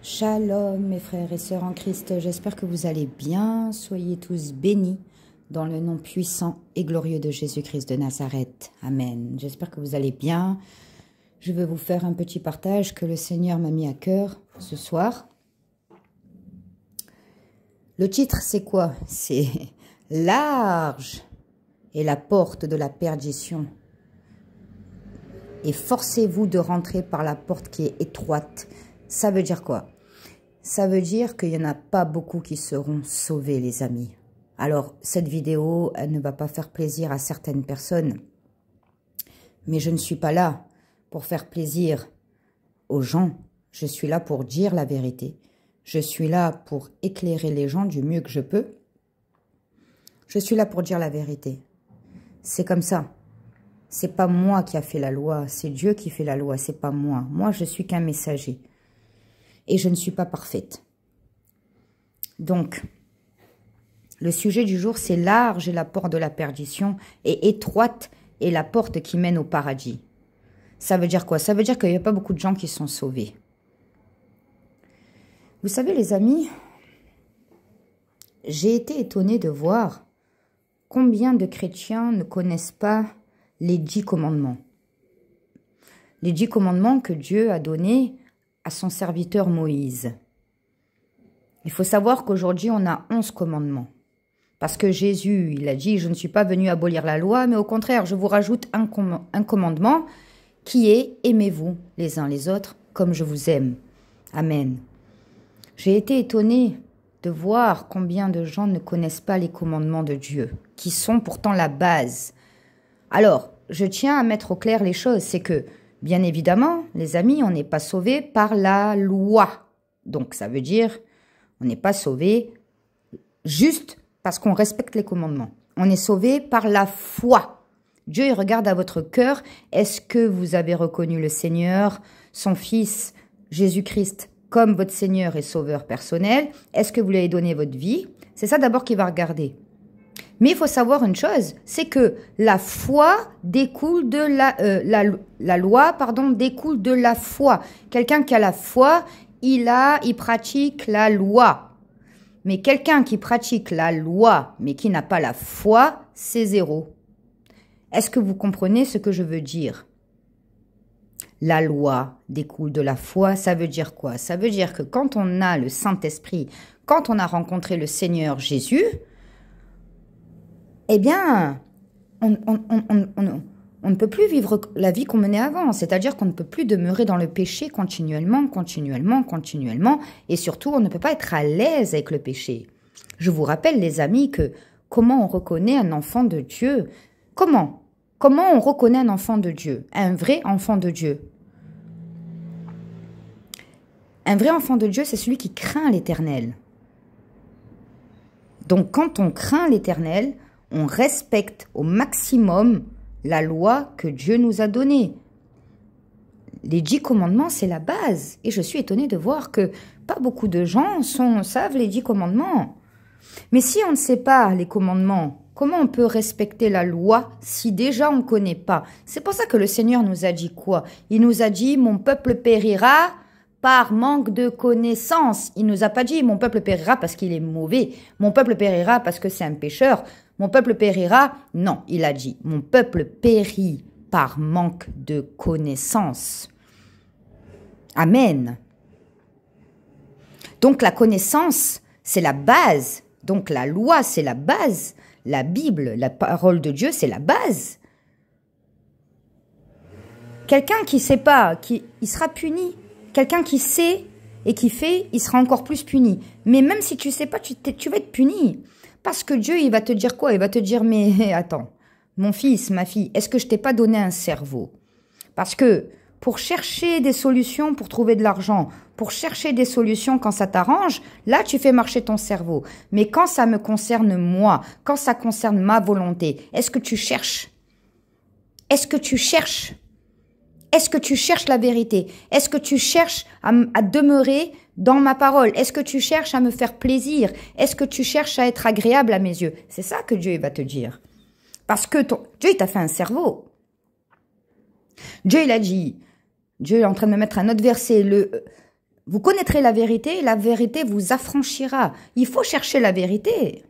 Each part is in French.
Shalom mes frères et sœurs en Christ, j'espère que vous allez bien, soyez tous bénis dans le nom puissant et glorieux de Jésus-Christ de Nazareth. Amen. J'espère que vous allez bien. Je vais vous faire un petit partage que le Seigneur m'a mis à cœur ce soir. Le titre c'est quoi? C'est « Large est la porte de la perdition et forcez-vous de rentrer par la porte qui est étroite ». Ça veut dire quoi? Ça veut dire qu'il n'y en a pas beaucoup qui seront sauvés, les amis. Alors, cette vidéo, elle ne va pas faire plaisir à certaines personnes. Mais je ne suis pas là pour faire plaisir aux gens. Je suis là pour dire la vérité. Je suis là pour éclairer les gens du mieux que je peux. Je suis là pour dire la vérité. C'est comme ça. C'est pas moi qui a fait la loi, c'est Dieu qui fait la loi, c'est pas moi. Moi, je suis qu'un messager. Et je ne suis pas parfaite. Donc, le sujet du jour, c'est large est la porte de la perdition et étroite est la porte qui mène au paradis. Ça veut dire quoi? Ça veut dire qu'il n'y a pas beaucoup de gens qui sont sauvés. Vous savez, les amis, j'ai été étonnée de voir combien de chrétiens ne connaissent pas les 10 commandements. Les 10 commandements que Dieu a donnés à son serviteur Moïse. Il faut savoir qu'aujourd'hui, on a 11 commandements. Parce que Jésus, il a dit, je ne suis pas venu abolir la loi, mais au contraire, je vous rajoute un commandement qui est, aimez-vous les uns les autres comme je vous aime. Amen. J'ai été étonnée de voir combien de gens ne connaissent pas les commandements de Dieu, qui sont pourtant la base. Alors, je tiens à mettre au clair les choses, c'est que bien évidemment, les amis, on n'est pas sauvés par la loi. Donc, ça veut dire, on n'est pas sauvés juste parce qu'on respecte les commandements. On est sauvés par la foi. Dieu, il regarde à votre cœur. Est-ce que vous avez reconnu le Seigneur, son Fils, Jésus-Christ, comme votre Seigneur et Sauveur personnel? Est-ce que vous lui avez donné votre vie? C'est ça d'abord qu'il va regarder. Mais il faut savoir une chose, c'est que la foi découle de la loi, découle de la foi. Quelqu'un qui a la foi, il pratique la loi. Mais quelqu'un qui pratique la loi, mais qui n'a pas la foi, c'est zéro. Est-ce que vous comprenez ce que je veux dire? La loi découle de la foi, ça veut dire quoi? Ça veut dire que quand on a le Saint-Esprit, quand on a rencontré le Seigneur Jésus, eh bien, on ne peut plus vivre la vie qu'on menait avant. C'est-à-dire qu'on ne peut plus demeurer dans le péché continuellement. Et surtout, on ne peut pas être à l'aise avec le péché. Je vous rappelle, les amis, que comment on reconnaît un enfant de Dieu? Comment on reconnaît un enfant de Dieu? Un vrai enfant de Dieu. Un vrai enfant de Dieu, c'est celui qui craint l'Éternel. Donc, quand on craint l'Éternel, on respecte au maximum la loi que Dieu nous a donnée. Les 10 commandements, c'est la base. Et je suis étonnée de voir que pas beaucoup de gens savent les 10 commandements. Mais si on ne sait pas les commandements, comment on peut respecter la loi si déjà on ne connaît pas? C'est pour ça que le Seigneur nous a dit quoi? Il nous a dit « Mon peuple périra par manque de connaissance ». Il nous a pas dit « Mon peuple périra parce qu'il est mauvais »,« Mon peuple périra parce que c'est un pécheur ». Mon peuple périra. Non, il a dit, mon peuple périt par manque de connaissance. Amen. Donc la connaissance, c'est la base. Donc la loi, c'est la base. La Bible, la parole de Dieu, c'est la base. Quelqu'un qui ne sait pas, il sera puni. Quelqu'un qui sait et qui fait, il sera encore plus puni. Mais même si tu ne sais pas, tu vas être puni. Parce que Dieu, il va te dire quoi? Il va te dire, mais attends, mon fils, ma fille, est-ce que je t'ai pas donné un cerveau? Parce que pour chercher des solutions, pour trouver de l'argent, pour chercher des solutions quand ça t'arrange, là, tu fais marcher ton cerveau. Mais quand ça me concerne moi, quand ça concerne ma volonté, est-ce que tu cherches? Est-ce que tu cherches? Est-ce que tu cherches la vérité? Est-ce que tu cherches à demeurer dans ma parole? Est-ce que tu cherches à me faire plaisir? Est-ce que tu cherches à être agréable à mes yeux? C'est ça que Dieu va te dire. Parce que Dieu, il t'a fait un cerveau. Dieu, il a dit, Dieu est en train de me mettre un autre verset, vous connaîtrez la vérité et la vérité vous affranchira. Il faut chercher la vérité.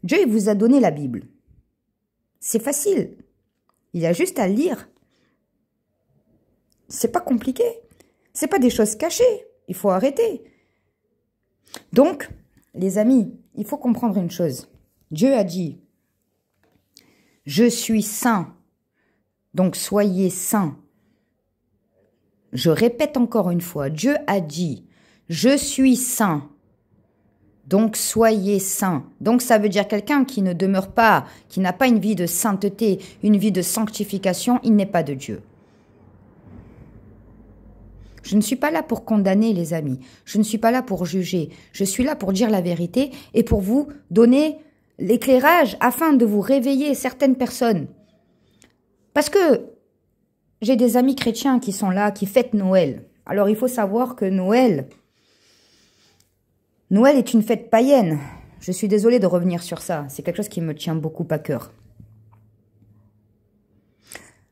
Dieu il vous a donné la Bible. C'est facile. Il y a juste à lire. C'est pas compliqué. C'est pas des choses cachées. Il faut arrêter. Donc, les amis, il faut comprendre une chose. Dieu a dit, je suis saint, donc soyez saints. Je répète encore une fois, Dieu a dit, je suis saint, donc soyez saints. Donc ça veut dire quelqu'un qui ne demeure pas, qui n'a pas une vie de sainteté, une vie de sanctification, il n'est pas de Dieu. Je ne suis pas là pour condamner les amis, je ne suis pas là pour juger, je suis là pour dire la vérité et pour vous donner l'éclairage afin de vous réveiller certaines personnes. Parce que j'ai des amis chrétiens qui sont là, qui fêtent Noël. Alors il faut savoir que Noël est une fête païenne. Je suis désolée de revenir sur ça, c'est quelque chose qui me tient beaucoup à cœur.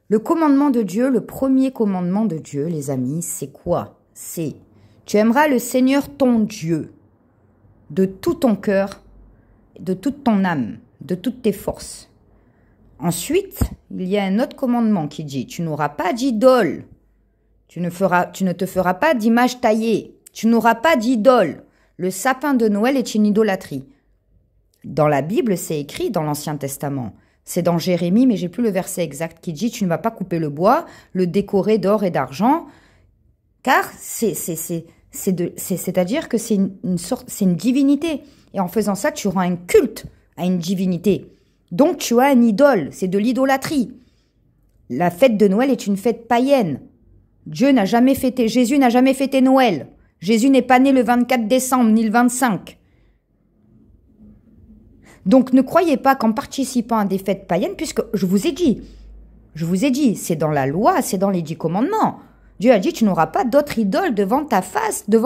Le commandement de Dieu, le premier commandement de Dieu, les amis, c'est quoi? C'est « Tu aimeras le Seigneur ton Dieu de tout ton cœur, de toute ton âme, de toutes tes forces. » Ensuite, il y a un autre commandement qui dit « Tu n'auras pas d'idole, tu ne te feras pas d'image taillée, tu n'auras pas d'idole. Le sapin de Noël est une idolâtrie. » Dans la Bible, c'est écrit dans l'Ancien Testament. C'est dans Jérémie, mais j'ai plus le verset exact qui dit « Tu ne vas pas couper le bois, le décorer d'or et d'argent, car c'est-à-dire que c'est une divinité. Et en faisant ça, tu rends un culte à une divinité. Donc tu as une idole, c'est de l'idolâtrie. La fête de Noël est une fête païenne. Jésus n'a jamais fêté Noël. Jésus n'est pas né le 24 décembre ni le 25. Donc ne croyez pas qu'en participant à des fêtes païennes, puisque je vous ai dit, c'est dans la loi, c'est dans les 10 commandements. Dieu a dit, tu n'auras pas d'autre idole devant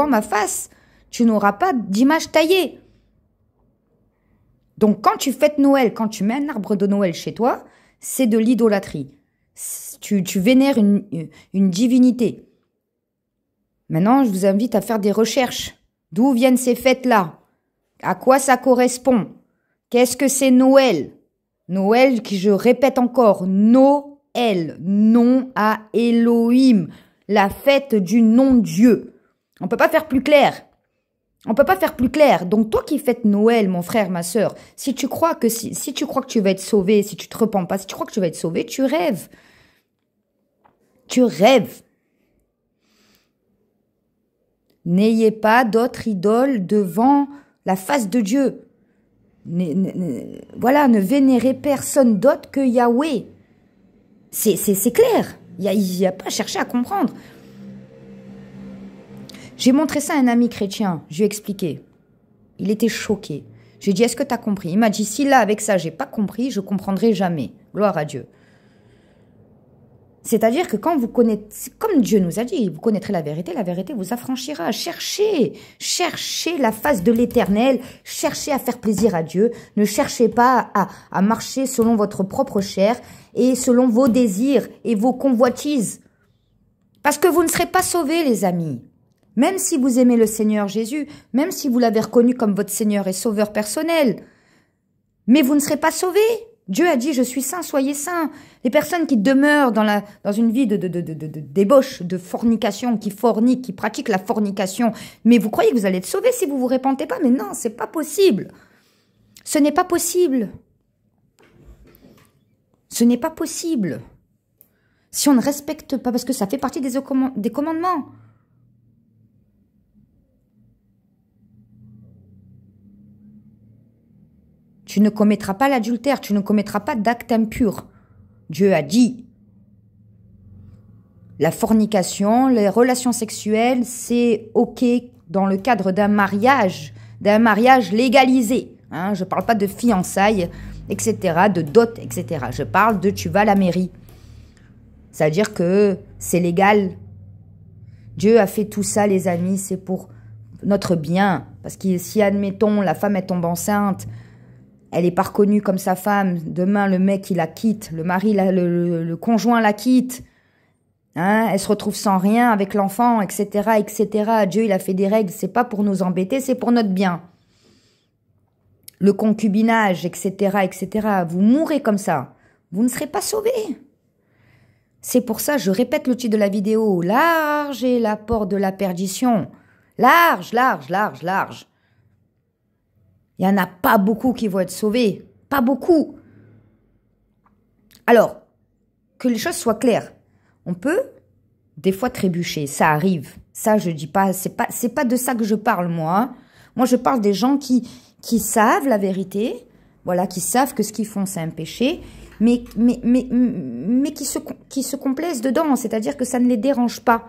ma face. Tu n'auras pas d'image taillée. Donc quand tu fêtes Noël, quand tu mets un arbre de Noël chez toi, c'est de l'idolâtrie. Tu vénères une divinité. Maintenant, je vous invite à faire des recherches. D'où viennent ces fêtes-là? À quoi ça correspond? Qu'est-ce que c'est Noël? Noël, qui je répète encore, Noël, nom à Elohim, la fête du non-Dieu. On ne peut pas faire plus clair. On ne peut pas faire plus clair. Donc toi qui fêtes Noël, mon frère, ma sœur, si tu crois que tu vas être sauvé, si tu te repens pas, si tu crois que tu vas être sauvé, tu rêves. Tu rêves. N'ayez pas d'autre idole devant la face de Dieu. Voilà, ne vénérez personne d'autre que Yahweh. C'est clair. Il n'y a pas à chercher à comprendre. J'ai montré ça à un ami chrétien. Je lui ai expliqué. Il était choqué. J'ai dit, est-ce que tu as compris? Il m'a dit, si là, avec ça, j'ai pas compris, je comprendrai jamais. Gloire à Dieu. C'est-à-dire que quand vous connaissez, comme Dieu nous a dit, vous connaîtrez la vérité vous affranchira. Cherchez la face de l'Éternel, cherchez à faire plaisir à Dieu, ne cherchez pas à marcher selon votre propre chair et selon vos désirs et vos convoitises. Parce que vous ne serez pas sauvés, les amis. Même si vous aimez le Seigneur Jésus, même si vous l'avez reconnu comme votre Seigneur et Sauveur personnel, mais vous ne serez pas sauvés. Dieu a dit, je suis saint, soyez saints. Les personnes qui demeurent dans une vie de débauche, de fornication, qui forniquent, qui pratiquent la fornication, mais vous croyez que vous allez être sauvés si vous vous répentez pas? Mais non, c'est pas possible. Ce n'est pas possible. Ce n'est pas possible. Si on ne respecte pas, parce que ça fait partie des commandements. Tu ne commettras pas l'adultère, tu ne commettras pas d'acte impur. Dieu a dit. La fornication, les relations sexuelles, c'est OK dans le cadre d'un mariage légalisé. Hein, je ne parle pas de fiançailles, etc., de dot, etc. Je parle de tu vas à la mairie. C'est-à-dire que c'est légal. Dieu a fait tout ça, les amis, c'est pour notre bien. Parce que si, admettons, la femme elle tombe enceinte, elle n'est pas reconnue comme sa femme. Demain, le mec, il la quitte. Le mari, le conjoint la quitte. Hein, elle se retrouve sans rien avec l'enfant, etc., etc. Dieu, il a fait des règles, c'est pas pour nous embêter, c'est pour notre bien. Le concubinage, etc., etc. Vous mourrez comme ça. Vous ne serez pas sauvés. C'est pour ça, je répète le titre de la vidéo. Large est la porte de la perdition. Large, large, large, large. Il n'y en a pas beaucoup qui vont être sauvés. Pas beaucoup. Alors, que les choses soient claires. On peut des fois trébucher, ça arrive. Ça, je dis pas, c'est pas de ça que je parle, moi. Hein. Moi, je parle des gens qui savent la vérité, voilà, qui savent que ce qu'ils font, c'est un péché, mais qui se complaisent dedans, c'est-à-dire que ça ne les dérange pas.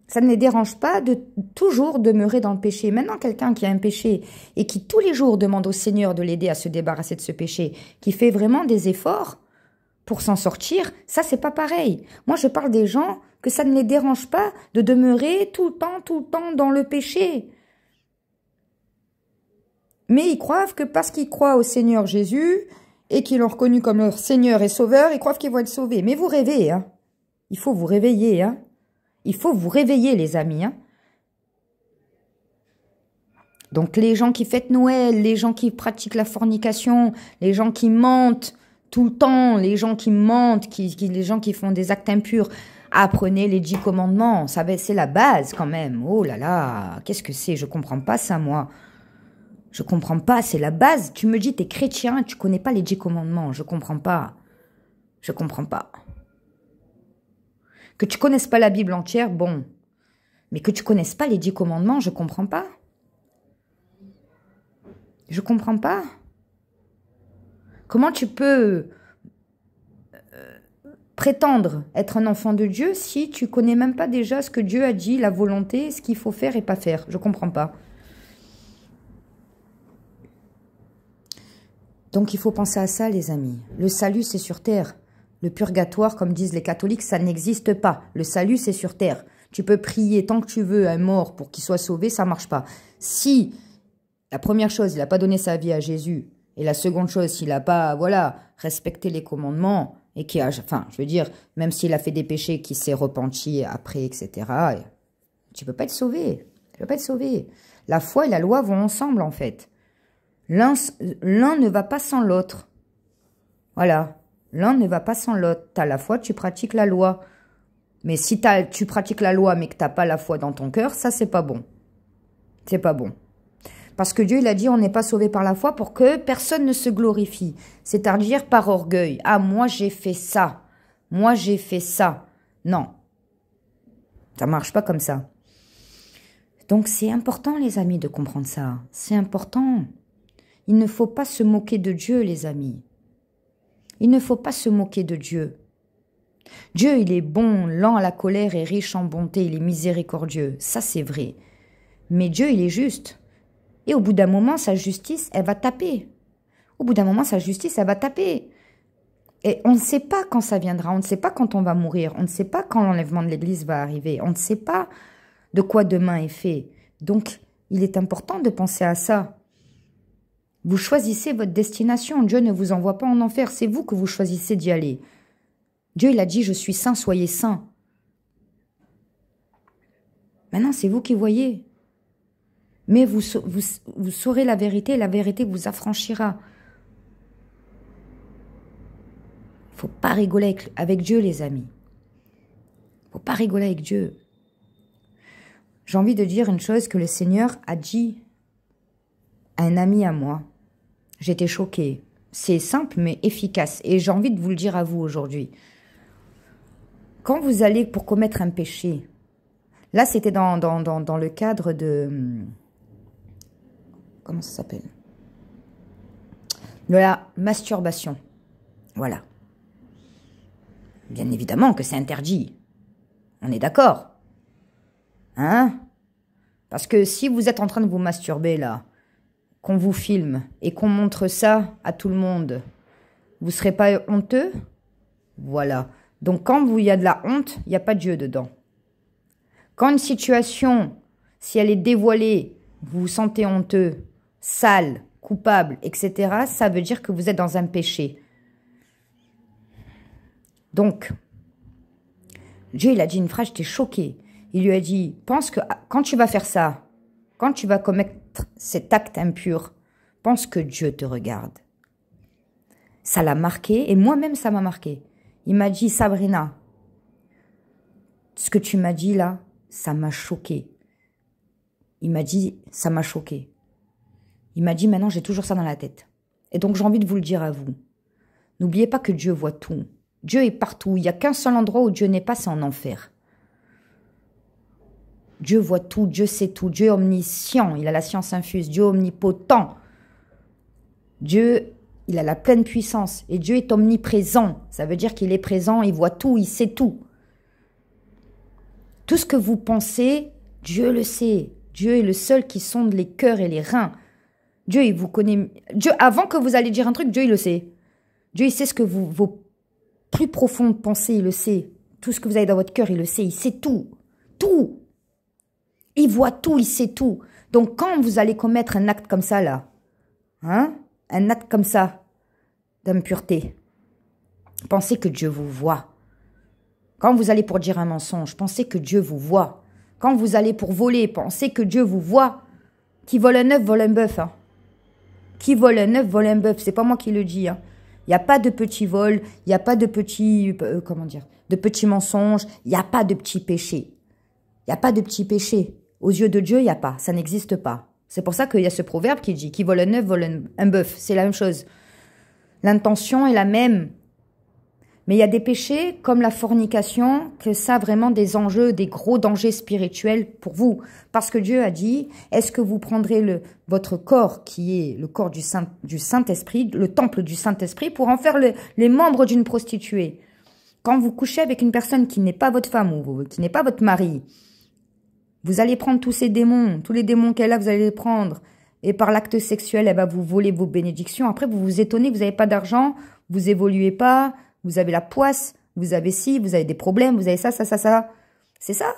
Ça ne les dérange pas de toujours demeurer dans le péché. Maintenant, quelqu'un qui a un péché et qui tous les jours demande au Seigneur de l'aider à se débarrasser de ce péché, qui fait vraiment des efforts pour s'en sortir, ça, c'est pas pareil. Moi, je parle des gens que ça ne les dérange pas de demeurer tout le temps dans le péché. Mais ils croient que parce qu'ils croient au Seigneur Jésus et qu'ils l'ont reconnu comme leur Seigneur et Sauveur, ils croient qu'ils vont être sauvés. Mais vous rêvez, hein. Il faut vous réveiller, hein. Il faut vous réveiller, les amis, hein. Donc, les gens qui fêtent Noël, les gens qui pratiquent la fornication, les gens qui mentent tout le temps, les gens qui mentent, les gens qui font des actes impurs, apprenez les 10 commandements. Ça, c'est la base quand même. Oh là là, qu'est-ce que c'est? Je comprends pas ça, moi. Je comprends pas, c'est la base. Tu me dis, t'es chrétien, tu connais pas les 10 commandements. Je comprends pas. Je comprends pas. Que tu connaisses pas la Bible entière, bon. Mais que tu connaisses pas les 10 commandements, je comprends pas. Je comprends pas. Comment tu peux prétendre être un enfant de Dieu si tu connais même pas déjà ce que Dieu a dit, la volonté, ce qu'il faut faire et pas faire? Je comprends pas. Donc il faut penser à ça, les amis. Le salut, c'est sur terre. Le purgatoire, comme disent les catholiques, ça n'existe pas. Le salut, c'est sur terre. Tu peux prier tant que tu veux à un mort pour qu'il soit sauvé, ça marche pas. Si la première chose, il n'a pas donné sa vie à Jésus, et la seconde chose, s'il n'a pas, voilà, respecté les commandements, et qui a, enfin, je veux dire, même s'il a fait des péchés, qui s'est repenti après, etc., tu peux pas être sauvé. Tu peux pas être sauvé. La foi et la loi vont ensemble, en fait. L'un ne va pas sans l'autre. Voilà. L'un ne va pas sans l'autre. Tu as la foi, tu pratiques la loi. Mais si tu pratiques la loi, mais que tu n'as pas la foi dans ton cœur, ça, c'est pas bon. C'est pas bon. Parce que Dieu, il a dit, on n'est pas sauvé par la foi pour que personne ne se glorifie. C'est-à-dire par orgueil. Ah, moi, j'ai fait ça. Moi, j'ai fait ça. Non. Ça marche pas comme ça. Donc, c'est important, les amis, de comprendre ça. C'est important. Il ne faut pas se moquer de Dieu, les amis. Il ne faut pas se moquer de Dieu. Dieu, il est bon, lent à la colère et riche en bonté. Il est miséricordieux. Ça, c'est vrai. Mais Dieu, il est juste. Et au bout d'un moment, sa justice, elle va taper. Au bout d'un moment, sa justice, elle va taper. Et on ne sait pas quand ça viendra. On ne sait pas quand on va mourir. On ne sait pas quand l'enlèvement de l'Église va arriver. On ne sait pas de quoi demain est fait. Donc, il est important de penser à ça. Vous choisissez votre destination. Dieu ne vous envoie pas en enfer. C'est vous que vous choisissez d'y aller. Dieu, il a dit, je suis saint, soyez saints. Maintenant, c'est vous qui voyez. Mais vous saurez la vérité et la vérité vous affranchira. Il ne faut pas rigoler avec Dieu, les amis. Il ne faut pas rigoler avec Dieu. J'ai envie de dire une chose que le Seigneur a dit à un ami à moi. J'étais choquée. C'est simple mais efficace. Et j'ai envie de vous le dire à vous aujourd'hui. Quand vous allez pour commettre un péché, là c'était dans le cadre de... Comment ça s'appelle? De la masturbation. Voilà. Bien évidemment que c'est interdit. On est d'accord? Hein? Parce que si vous êtes en train de vous masturber là, qu'on vous filme et qu'on montre ça à tout le monde, vous ne serez pas honteux? Voilà. Donc quand il y a de la honte, il n'y a pas Dieu dedans. Quand une situation, si elle est dévoilée, vous vous sentez honteux, sale, coupable, etc., ça veut dire que vous êtes dans un péché. Donc, Dieu, il a dit une phrase, j'étais choquée. Il lui a dit, pense que quand tu vas faire ça, quand tu vas commettre cet acte impur, pense que Dieu te regarde. Ça l'a marqué et moi-même, ça m'a marqué. Il m'a dit, Sabrina, ce que tu m'as dit là, ça m'a choqué. Il m'a dit, ça m'a choqué. Il m'a dit, maintenant, j'ai toujours ça dans la tête. Et donc, j'ai envie de vous le dire à vous. N'oubliez pas que Dieu voit tout. Dieu est partout. Il n'y a qu'un seul endroit où Dieu n'est pas, c'est en enfer. Dieu voit tout, Dieu sait tout. Dieu est omniscient, il a la science infuse. Dieu est omnipotent. Dieu, il a la pleine puissance. Et Dieu est omniprésent. Ça veut dire qu'il est présent, il voit tout, il sait tout. Tout ce que vous pensez, Dieu le sait. Dieu est le seul qui sonde les cœurs et les reins. Dieu, il vous connaît. Dieu, avant que vous allez dire un truc, Dieu, il le sait. Dieu, il sait ce que vos plus profondes pensées, il le sait. Tout ce que vous avez dans votre cœur, il le sait. Il sait tout. Tout. Il voit tout, il sait tout. Donc, quand vous allez commettre un acte comme ça, là, hein, un acte comme ça, d'impureté, pensez que Dieu vous voit. Quand vous allez pour dire un mensonge, pensez que Dieu vous voit. Quand vous allez pour voler, pensez que Dieu vous voit. Qui vole un œuf, vole un bœuf. Hein. Qui vole un œuf, vole un bœuf. C'est pas moi qui le dis. Hein. Il n'y a pas de petits vols, il n'y a pas de petits, de petits mensonges, il n'y a pas de petits péchés. Il n'y a pas de petits péchés. Aux yeux de Dieu, il n'y a pas, ça n'existe pas. C'est pour ça qu'il y a ce proverbe qui dit, qui vole un œuf, vole un bœuf. C'est la même chose. L'intention est la même. Mais il y a des péchés comme la fornication, que ça a vraiment des enjeux, des gros dangers spirituels pour vous. Parce que Dieu a dit, est-ce que vous prendrez votre corps, qui est le corps du Saint-Esprit, le temple du Saint-Esprit, pour en faire les membres d'une prostituée? Quand vous couchez avec une personne qui n'est pas votre femme ou qui n'est pas votre mari, vous allez prendre tous ces démons, tous les démons qu'elle a, vous allez les prendre. Et par l'acte sexuel, elle va vous voler vos bénédictions. Après, vous vous étonnez, vous n'avez pas d'argent, vous évoluez pas, vous avez la poisse, vous avez ci, vous avez des problèmes, vous avez ça. C'est ça.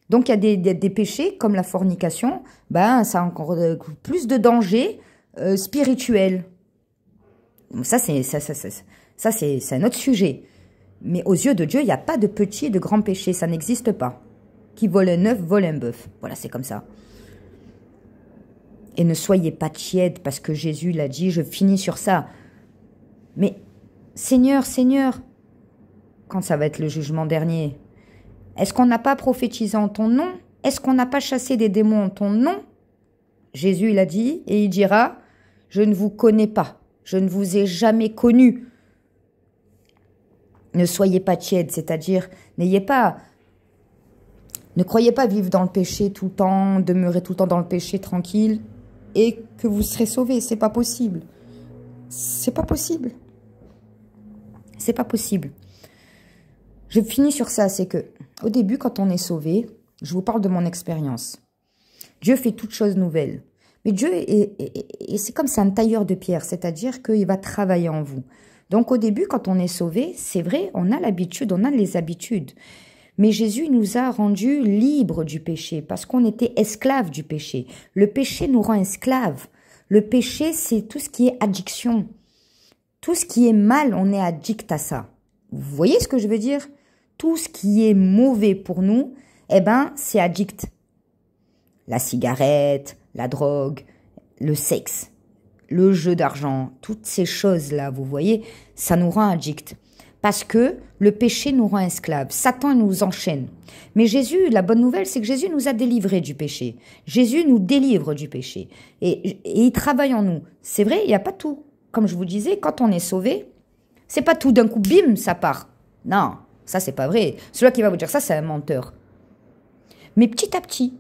Donc, il y a des péchés comme la fornication, ben, ça a encore plus de danger spirituel. Ça, c'est un autre sujet. Mais aux yeux de Dieu, il n'y a pas de petits et de grands péchés, ça n'existe pas. Qui vole un œuf, vole un bœuf. Voilà, c'est comme ça. Et ne soyez pas tièdes, parce que Jésus l'a dit, je finis sur ça. Mais, Seigneur, Seigneur, quand ça va être le jugement dernier, est-ce qu'on n'a pas prophétisé en ton nom? Est-ce qu'on n'a pas chassé des démons en ton nom? Jésus, il a dit, et il dira, je ne vous connais pas, je ne vous ai jamais connu. Ne soyez pas tièdes, c'est-à-dire, ne croyez pas vivre dans le péché tout le temps, demeurer tout le temps dans le péché tranquille et que vous serez sauvés. C'est pas possible. C'est pas possible. C'est pas possible. Je finis sur ça, c'est que au début, quand on est sauvé, je vous parle de mon expérience. Dieu fait toutes choses nouvelles. Mais Dieu, c'est comme c'est un tailleur de pierre, c'est-à-dire qu'il va travailler en vous. Donc au début, quand on est sauvé, c'est vrai, on a l'habitude, on a les habitudes. Mais Jésus nous a rendus libres du péché parce qu'on était esclaves du péché. Le péché nous rend esclaves. Le péché, c'est tout ce qui est addiction. Tout ce qui est mal, on est addict à ça. Vous voyez ce que je veux dire? Tout ce qui est mauvais pour nous, eh ben, c'est addict. La cigarette, la drogue, le sexe, le jeu d'argent, toutes ces choses-là, vous voyez, ça nous rend addict. Parce que le péché nous rend esclaves. Satan nous enchaîne. Mais Jésus, la bonne nouvelle, c'est que Jésus nous a délivrés du péché. Jésus nous délivre du péché. Et il travaille en nous. C'est vrai, il n'y a pas tout. Comme je vous disais, quand on est sauvé, c'est pas tout d'un coup, bim, ça part. Non, ça c'est pas vrai. Celui qui va vous dire ça, c'est un menteur. Mais petit à petit,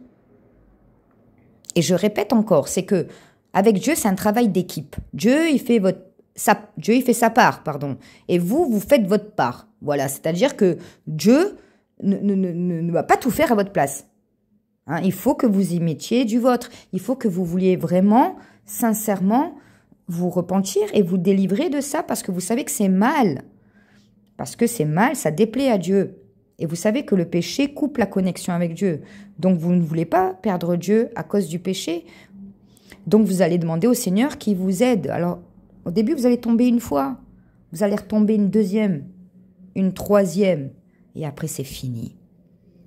et je répète encore, c'est que avec Dieu, c'est un travail d'équipe. Dieu, il fait sa part, pardon. Et vous faites votre part. Voilà, c'est-à-dire que Dieu ne va pas tout faire à votre place. Hein, il faut que vous y mettiez du vôtre. Il faut que vous vouliez vraiment, sincèrement, vous repentir et vous délivrer de ça parce que vous savez que c'est mal. Parce que c'est mal, ça déplaît à Dieu. Et vous savez que le péché coupe la connexion avec Dieu. Donc vous ne voulez pas perdre Dieu à cause du péché. Donc vous allez demander au Seigneur qui vous aide. Alors, au début, vous allez tomber une fois. Vous allez retomber une deuxième, une troisième. et après c'est fini.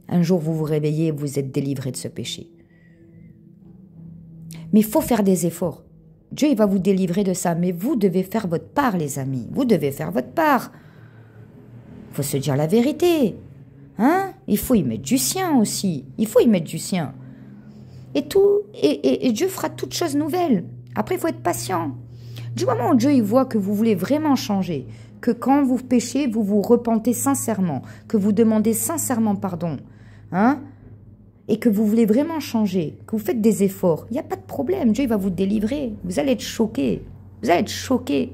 Un jour, vous vous réveillez et vous êtes délivré de ce péché. Mais il faut faire des efforts. Dieu, il va vous délivrer de ça, mais vous devez faire votre part, les amis. Vous devez faire votre part. Il faut se dire la vérité. Hein? Il faut y mettre du sien aussi. Il faut y mettre du sien. Et Dieu fera toutes choses nouvelles. Après, il faut être patient. Du moment où Dieu il voit que vous voulez vraiment changer, que quand vous péchez, vous vous repentez sincèrement, que vous demandez sincèrement pardon, hein, et que vous voulez vraiment changer, que vous faites des efforts, il n'y a pas de problème. Dieu il va vous délivrer. Vous allez être choqués. Vous allez être choqués.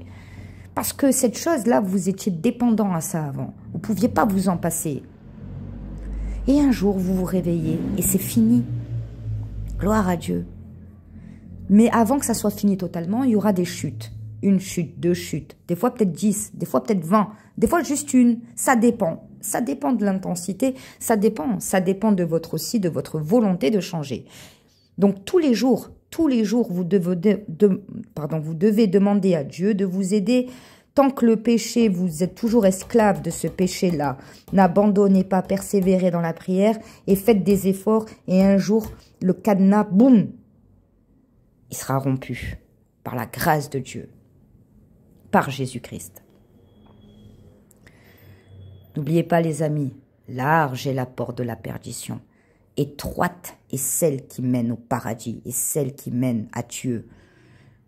Parce que cette chose-là, vous étiez dépendant à ça avant. Vous ne pouviez pas vous en passer. Et un jour, vous vous réveillez et c'est fini. Gloire à Dieu. Mais avant que ça soit fini totalement, il y aura des chutes. Une chute, deux chutes, des fois peut-être 10, des fois peut-être 20, des fois juste une. Ça dépend. Ça dépend de l'intensité, ça dépend de votre aussi, de votre volonté de changer. Donc tous les jours, vous devez demander à Dieu de vous aider. Tant que le péché, vous êtes toujours esclave de ce péché-là, n'abandonnez pas, persévérez dans la prière et faites des efforts. Et un jour, le cadenas, boum, il sera rompu par la grâce de Dieu, par Jésus-Christ. N'oubliez pas, les amis, large est la porte de la perdition, étroite est celle qui mène au paradis et celle qui mène à Dieu.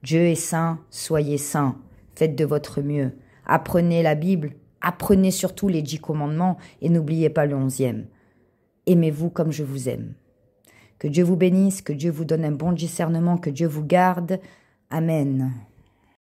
Dieu est saint, soyez saints, faites de votre mieux, apprenez la Bible, apprenez surtout les 10 commandements et n'oubliez pas le 11e. Aimez-vous comme je vous aime. Que Dieu vous bénisse, que Dieu vous donne un bon discernement, que Dieu vous garde. Amen.